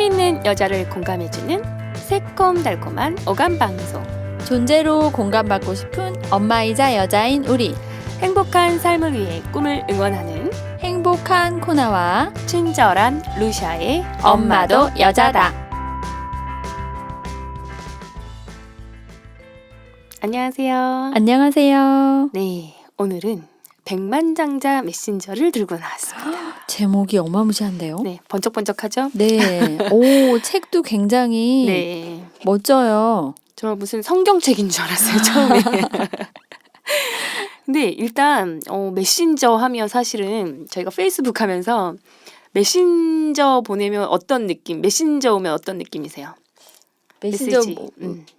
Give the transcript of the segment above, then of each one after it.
있는 여자를 공감해주는 새콤달콤한 오감방송. 존재로 공감받고 싶은 엄마이자 여자인 우리. 행복한 삶을 위해 꿈을 응원하는 행복한 코나와 친절한 루샤의 엄마도 여자다. 안녕하세요. 안녕하세요. 네, 오늘은 백만장자 메신저를 들고 나왔습니다. 제목이 어마무시한데요? 네, 번쩍번쩍하죠? 네. 오, 책도 굉장히 네, 멋져요. 저 무슨 성경책인 줄 알았어요, 처음에. 근데 일단 메신저 하면 사실은 저희가 페이스북 하면서 메신저 보내면 어떤 느낌, 메신저 오면 어떤 느낌이세요? 메신저 메시지.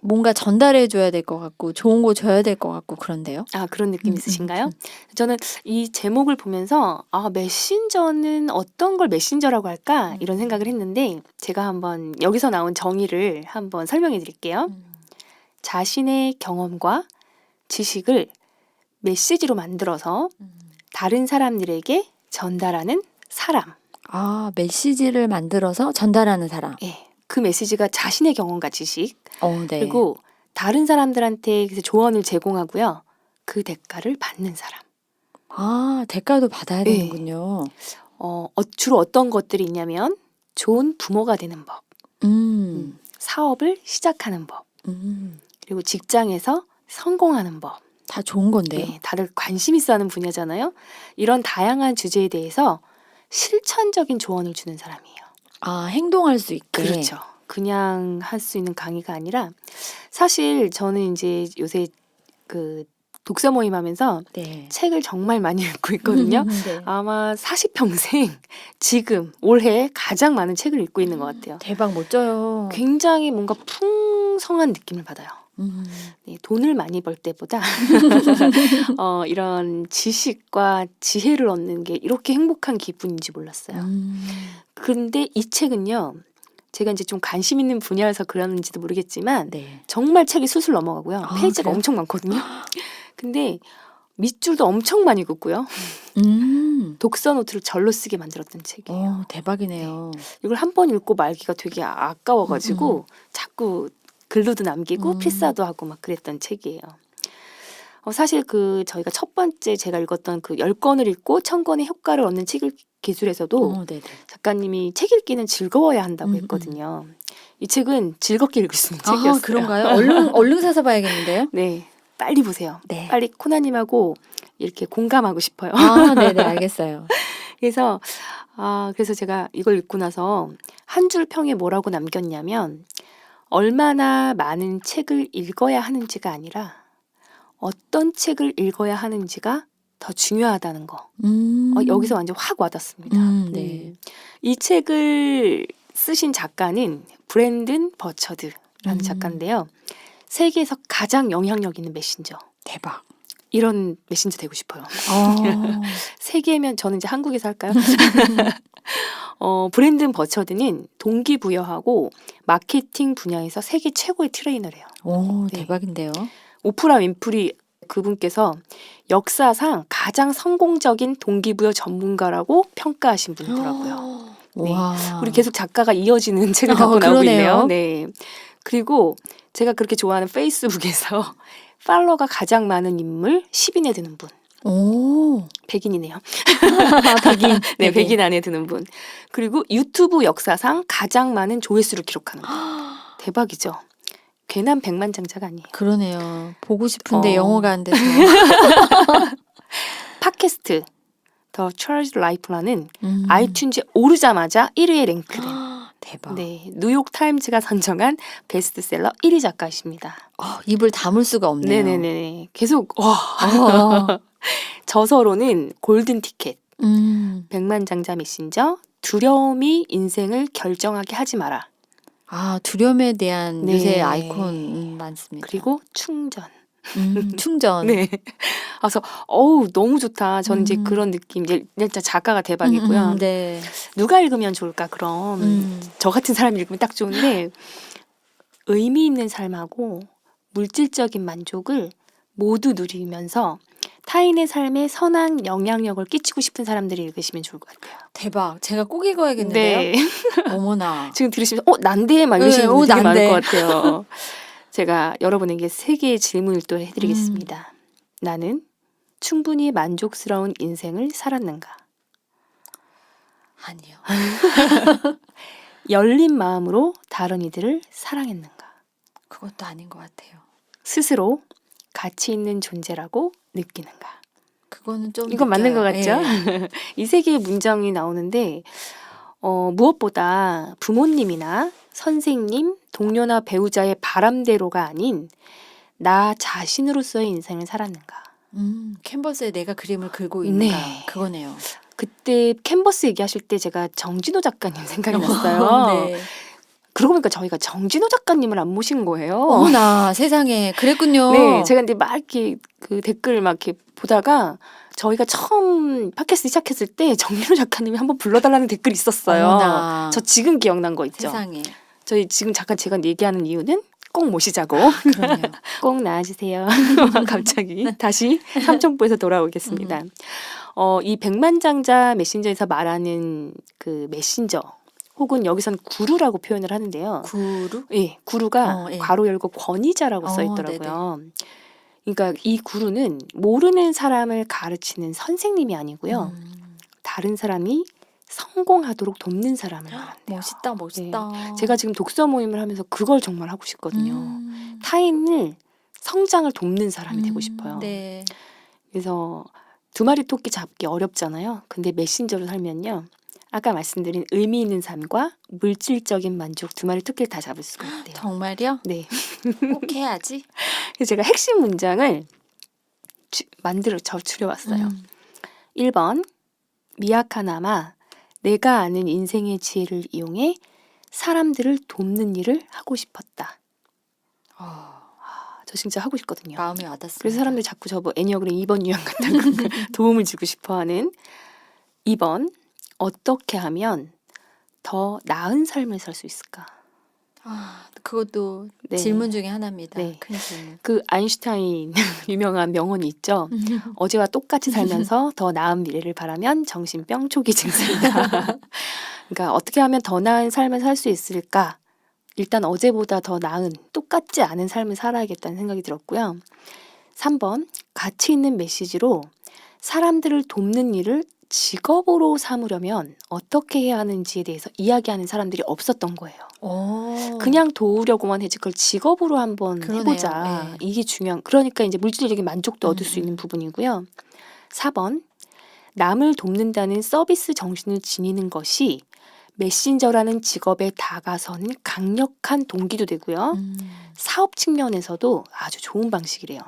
뭔가 전달해줘야 될 것 같고 좋은 거 줘야 될 것 같고 그런데요? 아, 그런 느낌 있으신가요? 저는 이 제목을 보면서 메신저는 어떤 걸 메신저라고 할까? 이런 생각을 했는데 제가 한번 여기서 나온 정의를 한번 설명해 드릴게요. 자신의 경험과 지식을 메시지로 만들어서 다른 사람들에게 전달하는 사람. 아, 메시지를 만들어서 전달하는 사람. 예, 그 메시지가 자신의 경험과 지식, 네. 그리고 다른 사람들한테 그래서 조언을 제공하고요. 그 대가를 받는 사람. 아, 대가도 받아야 네. 되는군요. 주로 어떤 것들이 있냐면 좋은 부모가 되는 법, 사업을 시작하는 법, 그리고 직장에서 성공하는 법. 다 좋은 건데요. 네, 다들 관심 있어 하는 분야잖아요. 이런 다양한 주제에 대해서 실천적인 조언을 주는 사람이에요. 아, 행동할 수 있게. 그렇죠. 그냥 할 수 있는 강의가 아니라 사실 저는 이제 요새 그 독서 모임 하면서 네. 책을 정말 많이 읽고 있거든요. 네. 아마 40평생 지금 올해 가장 많은 책을 읽고 있는 것 같아요. 대박 멋져요. 굉장히 뭔가 풍성한 느낌을 받아요. 네, 돈을 많이 벌 때보다 이런 지식과 지혜를 얻는 게 이렇게 행복한 기분인지 몰랐어요. 근데 이 책은요, 제가 이제 좀 관심 있는 분야여서 그러는지도 모르겠지만 네. 정말 책이 술술 넘어가고요. 아, 페이지가 그래요? 엄청 많거든요. 근데 밑줄도 엄청 많이 긋고요. 독서 노트를 절로 쓰게 만들었던 책이에요. 대박이네요. 이걸 한 번 읽고 말기가 되게 아까워가지고 자꾸 글로도 남기고 필사도 하고 막 그랬던 책이에요. 사실 저희가 첫 번째 제가 읽었던 그 10권을 읽고 1000권의 효과를 얻는 책 읽기 기술에서도 네네. 작가님이 책 읽기는 즐거워야 한다고 했거든요. 이 책은 즐겁게 읽을 수 있는 아, 책이었어요. 그런가요? 얼른 사서 봐야겠는데요? 네, 빨리 보세요. 네. 빨리 코나님하고 이렇게 공감하고 싶어요. 아, 네네, 알겠어요. 그래서 제가 이걸 읽고 나서 한 줄 평에 뭐라고 남겼냐면 얼마나 많은 책을 읽어야 하는지가 아니라 어떤 책을 읽어야 하는지가 더 중요하다는 거. 여기서 완전 확 와닿습니다. 네. 이 책을 쓰신 작가는 브랜든 버처드라는 작가인데요. 세계에서 가장 영향력 있는 메신저. 대박. 이런 메신저 되고 싶어요. 세계면 저는 이제 한국에서 할까요? 브랜든 버처드는 동기부여하고 마케팅 분야에서 세계 최고의 트레이너래요. 오, 네. 대박인데요. 오프라 윈프리 그분께서 역사상 가장 성공적인 동기부여 전문가라고 평가하신 분이더라고요. 네. 와. 우리 계속 작가가 이어지는 책을 갖고 나오고 그러네요. 있네요. 네. 그리고 제가 그렇게 좋아하는 페이스북에서 팔로워가 가장 많은 인물 10인에 드는 분. 오. 백인이네요. 백인. 네, 백인 안에 드는 분. 그리고 유튜브 역사상 가장 많은 조회수를 기록하는 분. 대박이죠. 괜한 백만장자가 아니에요. 그러네요. 보고 싶은데 어. 영어가 안 돼서. 팟캐스트 더 Charged Life라는 아이튠즈에 오르자마자 1위에 랭크된 대박. 네, 뉴욕 타임즈가 선정한 베스트셀러 1위 작가이십니다. 입을 다물 수가 없네요. 네네네. 계속 와. 어. 저서로는 골든 티켓, 백만장자 메신저, 두려움이 인생을 결정하게 하지 마라. 두려움에 대한 네. 요새 아이콘 많습니다. 그리고 충전. 충전. 네. 그래서 너무 좋다. 저는 이제 그런 느낌. 이제 진짜 작가가 대박이고요. 네. 누가 읽으면 좋을까? 그럼 저 같은 사람이 읽으면 딱 좋은데 의미 있는 삶하고 물질적인 만족을 모두 누리면서 타인의 삶에 선한 영향력을 끼치고 싶은 사람들이 읽으시면 좋을 것 같아요. 대박. 제가 꼭 읽어야겠는데요. 네. 어머나. 지금 들으시면 난데 막 이러시는 네, 분들 되게 난데. 많을 것 같아요. 제가 여러분에게 3개의 질문을 또 해드리겠습니다. 나는 충분히 만족스러운 인생을 살았는가? 아니요. 열린 마음으로 다른 이들을 사랑했는가? 그것도 아닌 것 같아요. 스스로 가치 있는 존재라고 느끼는가? 그거는 좀 이건 맞는 것 느껴요. 같죠? 예. 이 3개의 문장이 나오는데 무엇보다 부모님이나 선생님, 동료나 배우자의 바람대로가 아닌 나 자신으로서의 인생을 살았는가? 캔버스에 내가 그림을 그리고 있는가. 네. 그거네요. 그때 캔버스 얘기하실 때 제가 정진호 작가님 생각이 났어요. 네. 그러고 보니까 저희가 정진호 작가님을 안 모신 거예요. 어머나 세상에 그랬군요. 네, 제가 근데 막 이렇게 그 댓글 막 이렇게 보다가 저희가 처음 팟캐스트 시작했을 때 정진호 작가님이 한번 불러달라는 댓글이 있었어요. 어머나. 저 지금 기억난 거 있죠. 세상에. 저희 지금 잠깐 제가 얘기하는 이유는 꼭 모시자고. 그러네요. 꼭 나와주세요. 갑자기 다시 삼천포에서 돌아오겠습니다. 이 백만장자 메신저에서 말하는 그 메신저 혹은 여기선 구루라고 표현을 하는데요. 구루? 예, 구루가 예. 괄호 열고 권위자라고 써 있더라고요. 그러니까 이 구루는 모르는 사람을 가르치는 선생님이 아니고요. 다른 사람이 성공하도록 돕는 사람을 말한대요. 멋있다, 멋있다. 제가 지금 독서 모임을 하면서 그걸 정말 하고 싶거든요. 음. 타인을 성장을 돕는 사람이 되고 싶어요. 네. 그래서 2마리 토끼 잡기 어렵잖아요. 근데 메신저로 살면요. 아까 말씀드린 의미 있는 삶과 물질적인 만족 2마리 토끼를 다 잡을 수가 있대요. 정말요? 네. 꼭 해야지. 그래서 제가 핵심 문장을 줄여왔어요. 1번 미약하나마 내가 아는 인생의 지혜를 이용해 사람들을 돕는 일을 하고 싶었다. 저 진짜 하고 싶거든요. 마음이 와닿습니다. 그래서 사람들이 자꾸 저 애니어그램 2번 유형 같은 거 도움을 주고 싶어하는. 2번 어떻게 하면 더 나은 삶을 살 수 있을까? 그것도 네. 질문 중에 하나입니다. 네. 큰 질문. 그 아인슈타인 유명한 명언이 있죠. 어제와 똑같이 살면서 더 나은 미래를 바라면 정신병 초기 증세이다. 그러니까 어떻게 하면 더 나은 삶을 살 수 있을까? 일단 어제보다 더 나은 똑같지 않은 삶을 살아야겠다는 생각이 들었고요. 3번 가치 있는 메시지로 사람들을 돕는 일을 직업으로 삼으려면 어떻게 해야 하는지에 대해서 이야기하는 사람들이 없었던 거예요. 그냥 도우려고만 해지 그걸 직업으로 한번 그러네요. 해보자. 네. 이게 중요한. 그러니까 이제 물질적인 만족도 얻을 수 있는 부분이고요. 4번 남을 돕는다는 서비스 정신을 지니는 것이 메신저라는 직업에 다가서는 강력한 동기도 되고요. 사업 측면에서도 아주 좋은 방식이래요.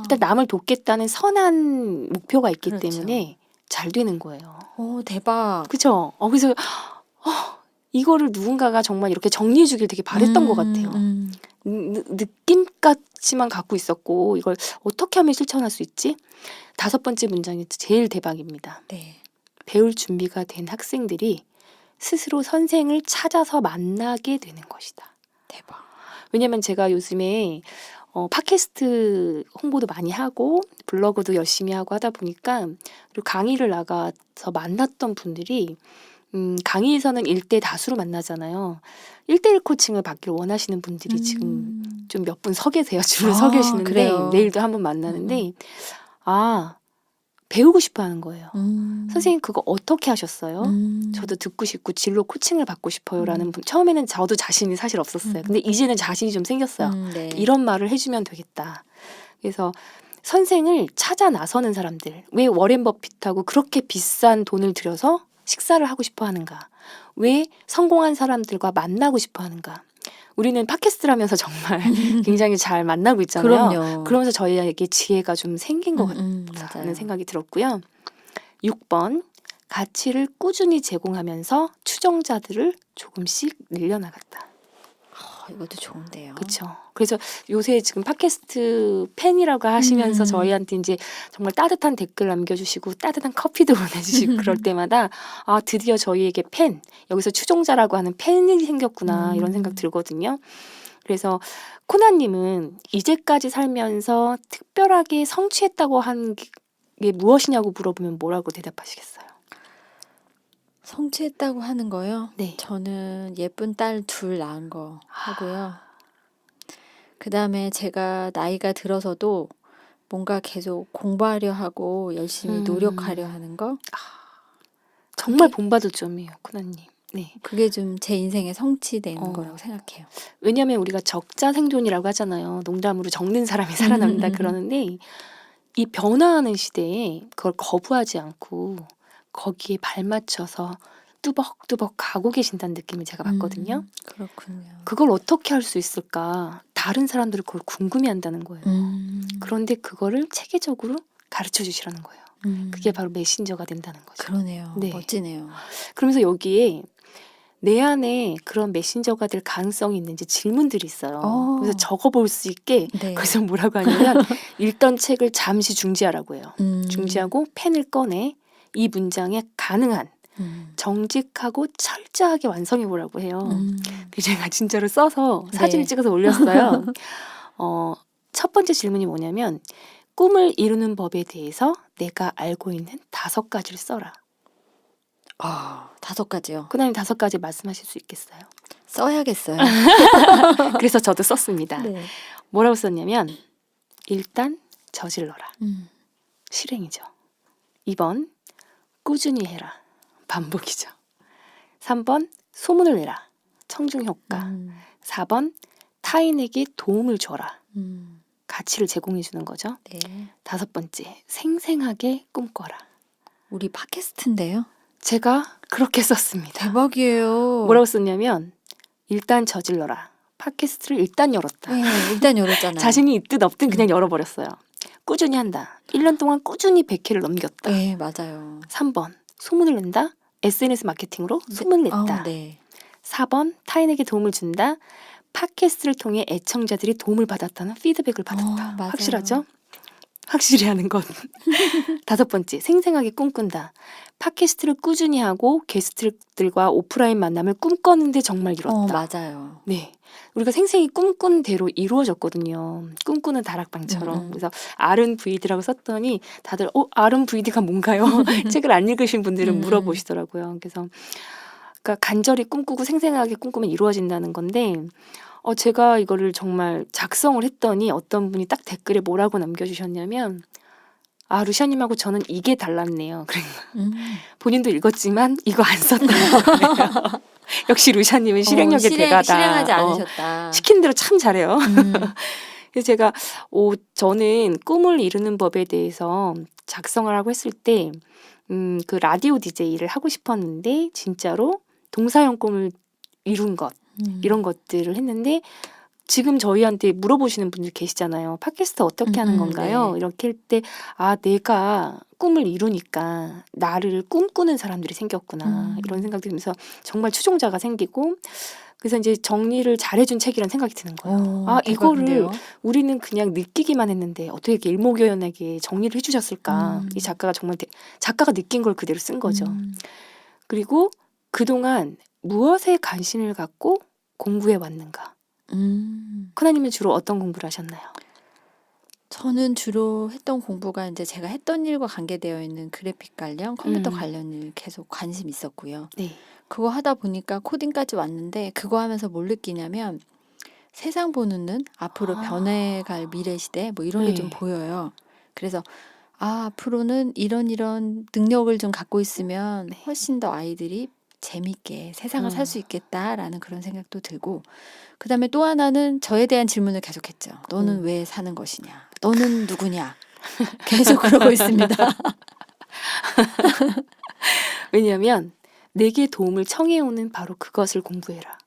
일단 남을 돕겠다는 선한 목표가 있기 그렇죠. 때문에 잘 되는 거예요. 대박. 그렇죠? 그래서 이거를 누군가가 정말 이렇게 정리해 주길 되게 바랬던 것 같아요. 느낌 같지만 갖고 있었고 이걸 어떻게 하면 실천할 수 있지? 5번째 문장이 제일 대박입니다. 네. 배울 준비가 된 학생들이 스스로 선생을 찾아서 만나게 되는 것이다. 대박. 왜냐면 제가 요즘에 팟캐스트 홍보도 많이 하고 블로그도 열심히 하고 하다 보니까 그리고 강의를 나가서 만났던 분들이 강의에서는 1대 다수로 만나잖아요. 1대1 코칭을 받기를 원하시는 분들이 지금 좀 몇 분 서 계세요. 줄을 서 계시는데 그래요. 내일도 한번 만나는데 배우고 싶어 하는 거예요. 선생님 그거 어떻게 하셨어요? 저도 듣고 싶고 진로 코칭을 받고 싶어요라는 분 처음에는 저도 자신이 사실 없었어요. 근데 이제는 자신이 좀 생겼어요. 네. 이런 말을 해주면 되겠다. 그래서 선생을 찾아 나서는 사람들 왜 워렌 버핏하고 그렇게 비싼 돈을 들여서 식사를 하고 싶어 하는가? 왜 성공한 사람들과 만나고 싶어 하는가? 우리는 팟캐스트를 하면서 정말 굉장히 잘 만나고 있잖아요. 그럼요. 그러면서 저희에게 지혜가 좀 생긴 것 같다는 맞아요. 생각이 들었고요. 6번 가치를 꾸준히 제공하면서 추종자들을 조금씩 늘려나갔다. 이것도 좋은데요. 그렇죠. 그래서 요새 지금 팟캐스트 팬이라고 하시면서 저희한테 이제 정말 따뜻한 댓글 남겨주시고 따뜻한 커피도 보내주시고 그럴 때마다 드디어 저희에게 여기서 추종자라고 하는 팬이 생겼구나 이런 생각 들거든요. 그래서 코나님은 이제까지 살면서 특별하게 성취했다고 한 게 무엇이냐고 물어보면 뭐라고 대답하시겠어요? 성취했다고 하는 거요? 네. 저는 예쁜 딸 둘 낳은 거 하고요. 그 다음에 제가 나이가 들어서도 뭔가 계속 공부하려 하고 열심히 노력하려 하는 거? 정말 그게, 본받을 점이에요, 코나님. 네. 그게 좀 제 인생의 성취되는 어. 거라고 생각해요. 왜냐하면 우리가 적자 생존이라고 하잖아요. 농담으로 적는 사람이 살아남는다 그러는데 이 변화하는 시대에 그걸 거부하지 않고 거기에 발맞춰서 뚜벅뚜벅 가고 계신다는 느낌을 제가 받거든요. 그렇군요. 그걸 어떻게 할 수 있을까? 다른 사람들이 그걸 궁금해한다는 거예요. 그런데 그거를 체계적으로 가르쳐 주시라는 거예요. 그게 바로 메신저가 된다는 거죠. 그러네요. 네. 멋지네요. 그러면서 여기에 내 안에 그런 메신저가 될 가능성이 있는지 질문들이 있어요. 그래서 적어볼 수 있게 네. 거기서 뭐라고 하냐면 읽던 책을 잠시 중지하라고 해요. 중지하고 펜을 꺼내 이 문장에 가능한 정직하고 철저하게 완성해 보라고 해요. 그래서 제가 진짜로 써서 사진을 네. 찍어서 올렸어요. 첫 번째 질문이 뭐냐면 꿈을 이루는 법에 대해서 내가 알고 있는 5가지를 써라. 5가지요. 그다음에 5가지 말씀하실 수 있겠어요? 써야겠어요. 그래서 저도 썼습니다. 네. 뭐라고 썼냐면 일단 저질러라. 음. 실행이죠. 2번 꾸준히 해라. 반복이죠. 3번 소문을 내라. 청중 효과. 4번 타인에게 도움을 줘라. 가치를 제공해 주는 거죠. 네. 5번째 생생하게 꿈꿔라. 우리 팟캐스트인데요. 제가 그렇게 썼습니다. 대박이에요. 뭐라고 썼냐면 일단 저질러라. 팟캐스트를 일단 열었다. 네, 일단 열었잖아요. 자신이 있든 없든 그냥 열어버렸어요. 꾸준히 한다. 1년 동안 꾸준히 100회를 넘겼다. 네, 맞아요. 3번 소문을 낸다. SNS 마케팅으로 소문을 냈다. 네. 4번 타인에게 도움을 준다. 팟캐스트를 통해 애청자들이 도움을 받았다는 피드백을 받았다. 맞아요. 확실하죠? 확실히 하는 것. 5번째 생생하게 꿈꾼다. 팟캐스트를 꾸준히 하고 게스트들과 오프라인 만남을 꿈꿨는데 정말 이뤘다. 맞아요. 네. 우리가 생생히 꿈꾼 대로 이루어졌거든요. 꿈꾸는 다락방처럼. 그래서 아른 VD라고 썼더니 다들 아른 VD가 뭔가요? 책을 안 읽으신 분들은 물어보시더라고요. 그래서 그러니까 간절히 꿈꾸고 생생하게 꿈꾸면 이루어진다는 건데 제가 이거를 정말 작성을 했더니 어떤 분이 딱 댓글에 뭐라고 남겨주셨냐면 루시아님하고 저는 이게 달랐네요. 그러니까 본인도 읽었지만 이거 안 썼다고 그래요. 역시 루시아님은 실행력의 대가다. 실행하지 않으셨다. 시킨 대로 참 잘해요. 그래서 제가 저는 꿈을 이루는 법에 대해서 작성을 하고 했을 때 그 라디오 DJ를 하고 싶었는데 진짜로 동사형 꿈을 이룬 것 이런 것들을 했는데 지금 저희한테 물어보시는 분들 계시잖아요. 팟캐스트 어떻게 하는 건가요? 네. 이렇게 할 때 내가 꿈을 이루니까 나를 꿈꾸는 사람들이 생겼구나 이런 생각이 들면서 정말 추종자가 생기고 그래서 이제 정리를 잘해준 책이라는 생각이 드는 거예요. 이거를 대박인데요. 우리는 그냥 느끼기만 했는데 어떻게 이렇게 일목요연하게 정리를 해주셨을까. 이 작가가 정말 작가가 느낀 걸 그대로 쓴 거죠. 그리고 그동안 무엇에 관심을 갖고 공부해 왔는가. 코나님은 주로 어떤 공부를 하셨나요? 저는 주로 했던 공부가 이제 제가 했던 일과 관계되어 있는 그래픽 관련, 컴퓨터 관련 일 계속 관심 있었고요. 네. 그거 하다 보니까 코딩까지 왔는데 그거 하면서 뭘 느끼냐면 세상 보는 눈, 앞으로 변해갈 미래 시대 뭐 이런 게 좀 네. 보여요. 그래서 앞으로는 이런 능력을 좀 갖고 있으면 훨씬 더 아이들이 재밌게 세상을 살 수 있겠다라는 그런 생각도 들고 그다음에 또 하나는 저에 대한 질문을 계속했죠. 너는 왜 사는 것이냐? 너는 누구냐? 계속 그러고 있습니다. 왜냐하면 내게 도움을 청해오는 바로 그것을 공부해라.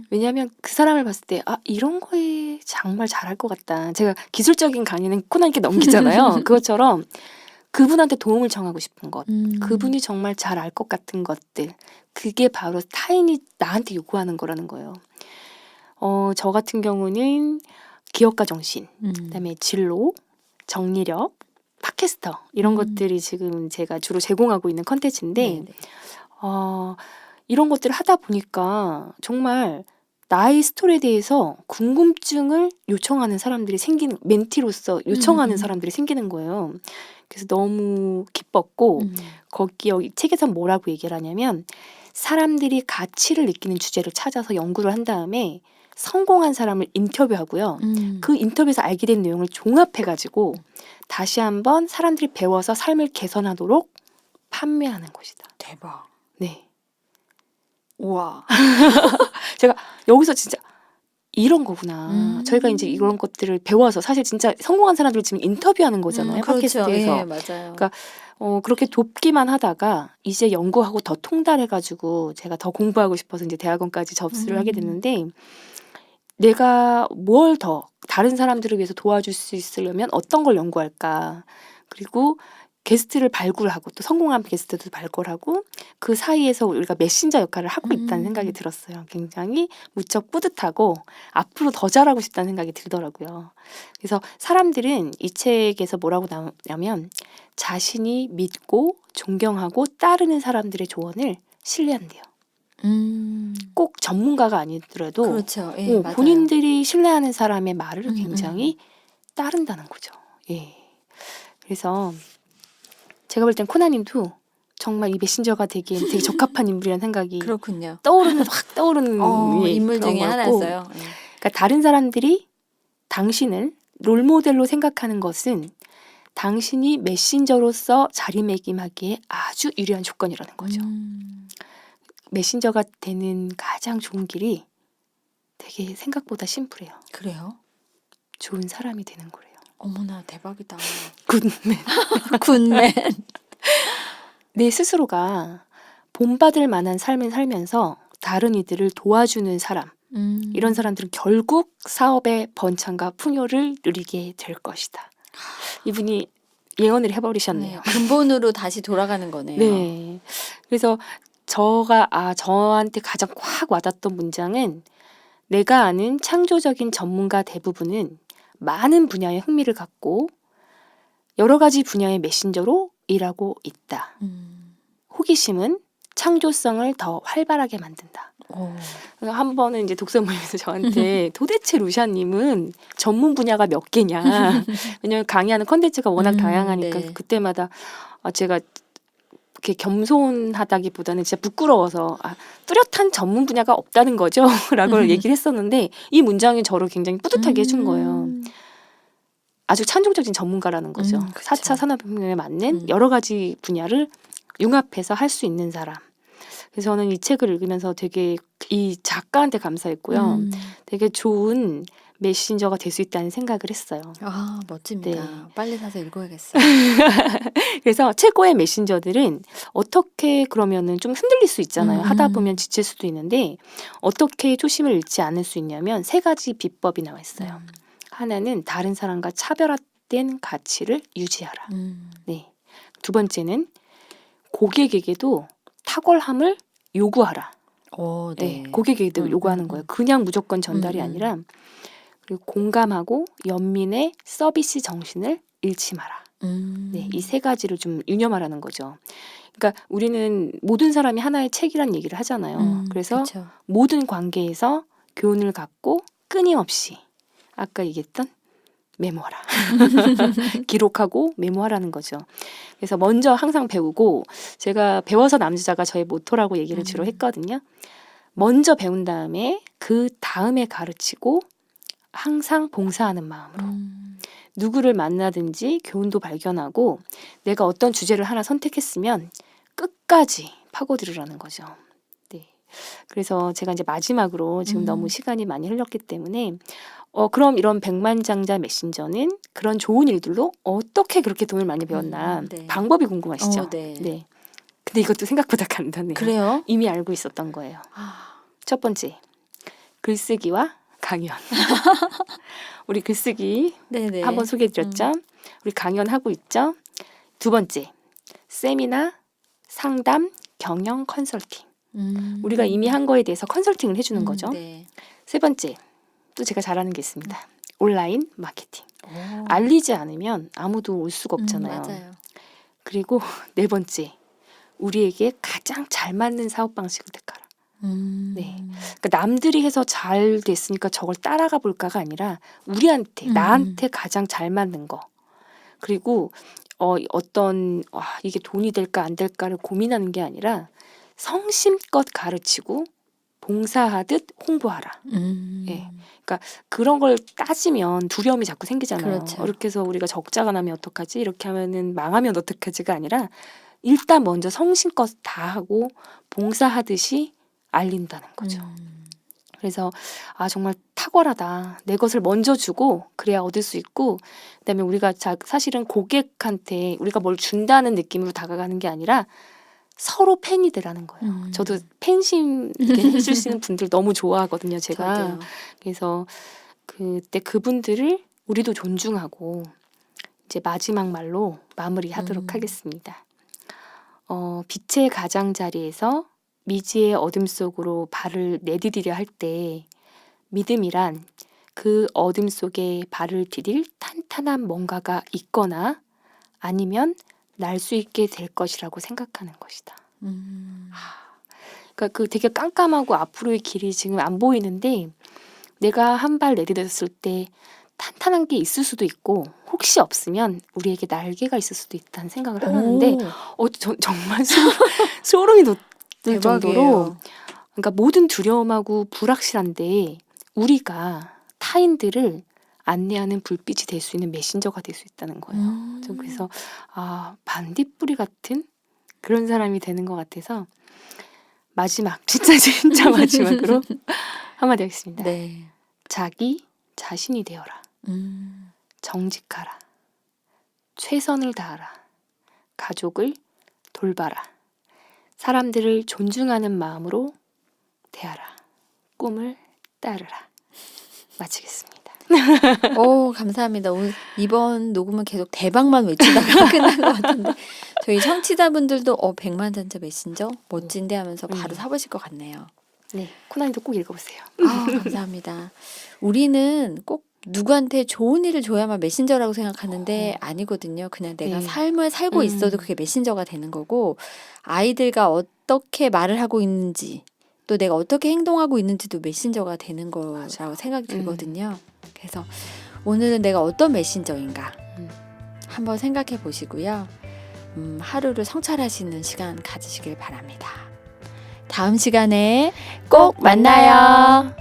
왜냐하면 그 사람을 봤을 때 이런 거에 정말 잘할 것 같다. 제가 기술적인 강의는 코나님께 넘기잖아요. 그것처럼 그분한테 도움을 청하고 싶은 것, 그분이 정말 잘 알 것 같은 것들, 그게 바로 타인이 나한테 요구하는 거라는 거예요. 저 같은 경우는 기업가 정신, 그다음에 진로, 정리력, 팟캐스터 이런 것들이 지금 제가 주로 제공하고 있는 컨텐츠인데 네네. 이런 것들을 하다 보니까 정말 나의 스토리에 대해서 궁금증을 요청하는 사람들이 생기는, 멘티로서 요청하는 사람들이 생기는 거예요. 그래서 너무 기뻤고, 거기 여기 책에서 뭐라고 얘기를 하냐면, 사람들이 가치를 느끼는 주제를 찾아서 연구를 한 다음에 성공한 사람을 인터뷰하고요. 그 인터뷰에서 알게 된 내용을 종합해가지고 다시 한번 사람들이 배워서 삶을 개선하도록 판매하는 것이다. 대박. 네. 우와. 제가 여기서 진짜 이런 거구나. 저희가 이제 음. 이런 것들을 배워서 사실 진짜 성공한 사람들 지금 인터뷰하는 거잖아요. 그렇죠. 팟캐스트에서. 예, 맞아요. 그러니까 그렇게 돕기만 하다가 이제 연구하고 더 통달해가지고 제가 더 공부하고 싶어서 이제 대학원까지 접수를 하게 됐는데, 내가 뭘 더 다른 사람들을 위해서 도와줄 수 있으려면 어떤 걸 연구할까. 그리고 게스트를 발굴하고 또 성공한 게스트도 발굴하고 그 사이에서 우리가 메신저 역할을 하고 있다는 생각이 들었어요. 굉장히 무척 뿌듯하고 앞으로 더 잘하고 싶다는 생각이 들더라고요. 그래서 사람들은 이 책에서 뭐라고 나오냐면 자신이 믿고 존경하고 따르는 사람들의 조언을 신뢰한대요. 꼭 전문가가 아니더라도 그렇죠. 예, 맞아요. 본인들이 신뢰하는 사람의 말을 굉장히 따른다는 거죠. 예. 그래서 제가 볼 땐 코나님도 정말 이 메신저가 되기엔 되게 적합한 인물이라는 생각이 그렇군요. 확 떠오르는 인물 그런 중에 거였고, 하나였어요. 예. 그러니까 다른 사람들이 당신을 롤모델로 생각하는 것은 당신이 메신저로서 자리매김하기에 아주 유리한 조건이라는 거죠. 메신저가 되는 가장 좋은 길이 되게 생각보다 심플해요. 그래요? 좋은 사람이 되는 거래요. 어머나, 대박이다. 굿맨. 굿맨. 내 스스로가 본받을 만한 삶을 살면서 다른 이들을 도와주는 사람, 이런 사람들은 결국 사업의 번창과 풍요를 누리게 될 것이다. 이분이 예언을 해버리셨네요. 네, 근본으로 다시 돌아가는 거네요. 네. 그래서 저한테 가장 확 와닿던 문장은, 내가 아는 창조적인 전문가 대부분은 많은 분야에 흥미를 갖고 여러 가지 분야의 메신저로 일하고 있다. 호기심은 창조성을 더 활발하게 만든다. 그러니까 한 번은 이제 독서 모임에서 저한테 도대체 루샤님은 전문 분야가 몇 개냐. 왜냐면 강의하는 컨텐츠가 워낙 다양하니까 네. 그때마다 제가 이렇게 겸손하다기보다는 진짜 부끄러워서 뚜렷한 전문 분야가 없다는 거죠. 라고 얘기를 했었는데 이 문장이 저를 굉장히 뿌듯하게 해준 거예요. 아주 창조적인 전문가라는 거죠. 그쵸. 4차 산업혁명에 맞는 여러 가지 분야를 융합해서 할 수 있는 사람. 그래서 저는 이 책을 읽으면서 되게 이 작가한테 감사했고요. 되게 좋은 메신저가 될 수 있다는 생각을 했어요. 아, 멋집니다. 네. 빨리 사서 읽어야겠어요. 그래서 최고의 메신저들은 어떻게 그러면은 좀 흔들릴 수 있잖아요. 하다 보면 지칠 수도 있는데 어떻게 초심을 잃지 않을 수 있냐면 3가지 비법이 나와 있어요. 하나는 다른 사람과 차별화된 가치를 유지하라. 네. 2번째는 고객에게도 탁월함을 요구하라. 네. 고객에게도 요구하는 거예요. 그냥 무조건 전달이 아니라. 그리고 공감하고 연민의 서비스 정신을 잃지 마라. 네, 이 3가지를 좀 유념하라는 거죠. 그러니까 우리는 모든 사람이 하나의 책이란 얘기를 하잖아요. 그래서 그쵸. 모든 관계에서 교훈을 갖고 끊임없이 아까 얘기했던 메모하라. 기록하고 메모하라는 거죠. 그래서 먼저 항상 배우고, 제가 배워서 남자가 저의 모토라고 얘기를 주로 했거든요. 먼저 배운 다음에 그 다음에 가르치고 항상 봉사하는 마음으로 누구를 만나든지 교훈도 발견하고 내가 어떤 주제를 하나 선택했으면 끝까지 파고들으라는 거죠. 네. 그래서 제가 이제 마지막으로 지금 너무 시간이 많이 흘렀기 때문에 그럼 이런 백만장자 메신저는 그런 좋은 일들로 어떻게 그렇게 돈을 많이 배웠나 네. 방법이 궁금하시죠? 네. 네. 근데 이것도 생각보다 간단해요. 그래요? 이미 알고 있었던 거예요. 첫 번째, 글쓰기와 강연. 우리 글쓰기 네네. 한번 소개해드렸죠? 우리 강연하고 있죠? 2번째, 세미나, 상담, 경영 컨설팅. 우리가 이미 한 거에 대해서 컨설팅을 해주는 거죠. 네. 3번째, 또 제가 잘하는 게 있습니다. 온라인 마케팅. 오. 알리지 않으면 아무도 올 수가 없잖아요. 맞아요. 그리고 4번째, 우리에게 가장 잘 맞는 사업 방식을 택하라. 네. 그러니까 남들이 해서 잘 됐으니까 저걸 따라가 볼까가 아니라 우리한테, 나한테 가장 잘 맞는 거. 그리고 어떤 이게 돈이 될까 안 될까를 고민하는 게 아니라 성심껏 가르치고 봉사하듯 홍보하라. 예. 그러니까 그런 걸 따지면 두려움이 자꾸 생기잖아요. 그렇죠. 이렇게 해서 우리가 적자가 나면 어떡하지? 이렇게 하면은 망하면 어떡하지가 아니라 일단 먼저 성심껏 다 하고 봉사하듯이 알린다는 거죠. 그래서 정말 탁월하다. 내 것을 먼저 주고 그래야 얻을 수 있고, 그다음에 우리가 사실은 고객한테 우리가 뭘 준다는 느낌으로 다가가는 게 아니라 서로 팬이 되라는 거예요. 저도 팬심 이렇게 해주시는 분들 너무 좋아하거든요, 제가. 저도요. 그래서 그때 그분들을 우리도 존중하고 이제 마지막 말로 마무리하도록 하겠습니다. 빛의 가장자리에서 미지의 어둠 속으로 발을 내디디려 할 때 믿음이란 그 어둠 속에 발을 디딜 탄탄한 뭔가가 있거나 아니면 날 수 있게 될 것이라고 생각하는 것이다. 그러니까 그 되게 깜깜하고 앞으로의 길이 지금 안 보이는데 내가 한 발 내디뎠을 때 탄탄한 게 있을 수도 있고 혹시 없으면 우리에게 날개가 있을 수도 있다는 생각을 하는데 정말 소름이 돋을 정도로, 대박이에요. 그러니까 모든 두려움하고 불확실한데 우리가 타인들을 안내하는 불빛이 될 수 있는 메신저가 될 수 있다는 거예요. 그래서 반딧불이 같은 그런 사람이 되는 것 같아서 마지막 진짜 마지막으로 한마디 하겠습니다. 네. 자기 자신이 되어라. 정직하라. 최선을 다하라. 가족을 돌봐라. 사람들을 존중하는 마음으로 대하라. 꿈을 따르라. 마치겠습니다. 오, 감사합니다. 오늘 이번 녹음은 계속 대박만 외치다가 끝난 것 같은데 저희 청취자분들도 100만 잔자 메신저 멋진데 하면서 바로 사보실 것 같네요. 네, 코난이도 꼭 읽어보세요. 감사합니다. 우리는 꼭 누구한테 좋은 일을 줘야만 메신저라고 생각하는데 아니거든요. 그냥 내가 네. 삶을 살고 있어도 그게 메신저가 되는 거고, 아이들과 어떻게 말을 하고 있는지 또 내가 어떻게 행동하고 있는지도 메신저가 되는 거라고 생각이 들거든요. 그래서 오늘은 내가 어떤 메신저인가 한번 생각해 보시고요. 하루를 성찰하시는 시간 가지시길 바랍니다. 다음 시간에 꼭 만나요.